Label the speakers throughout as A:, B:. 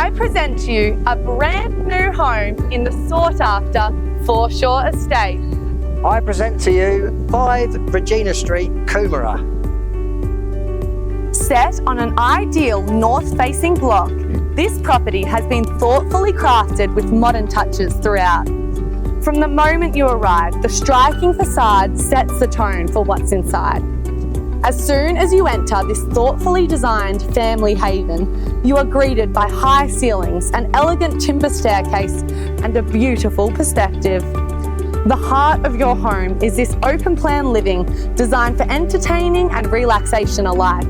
A: I present to you a brand new home in the sought after Foreshore Estate.
B: I present to you 5 Regina Street, Coomera.
A: Set on an ideal north-facing block, this property has been thoughtfully crafted with modern touches throughout. From the moment you arrive, the striking facade sets the tone for what's inside. As soon as you enter this thoughtfully designed family haven, you are greeted by high ceilings, an elegant timber staircase, and a beautiful perspective. The heart of your home is this open plan living designed for entertaining and relaxation alike.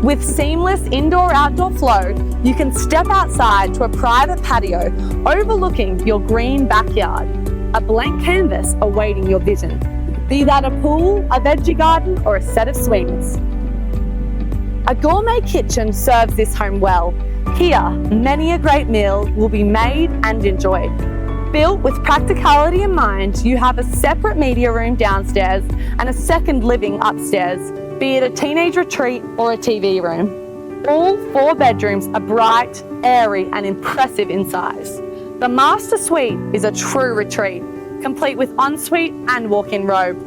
A: With seamless indoor-outdoor flow, you can step outside to a private patio overlooking your green backyard, a blank canvas awaiting your vision. Be that a pool, a veggie garden, or a set of swings. A gourmet kitchen serves this home well. Here, many a great meal will be made and enjoyed. Built with practicality in mind, you have a separate media room downstairs and a second living upstairs, be it a teenage retreat or a TV room. All 4 bedrooms are bright, airy, and impressive in size. The master suite is a true retreat, complete with ensuite and walk-in robe.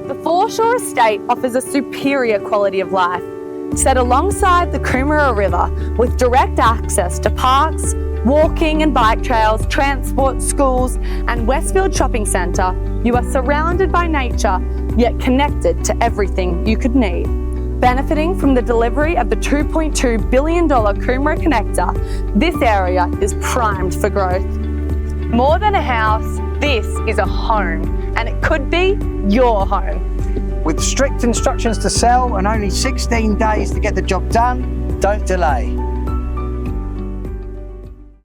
A: The Foreshore Estate offers a superior quality of life, set alongside the Coomera River with direct access to parks, walking and bike trails, transport, schools, and Westfield Shopping Centre. You are surrounded by nature, yet connected to everything you could need. Benefiting from the delivery of the $2.2 billion Coomera connector, this area is primed for growth. More than a house, this is a home, and it could be your home.
B: With strict instructions to sell and only 16 days to get the job done, don't delay.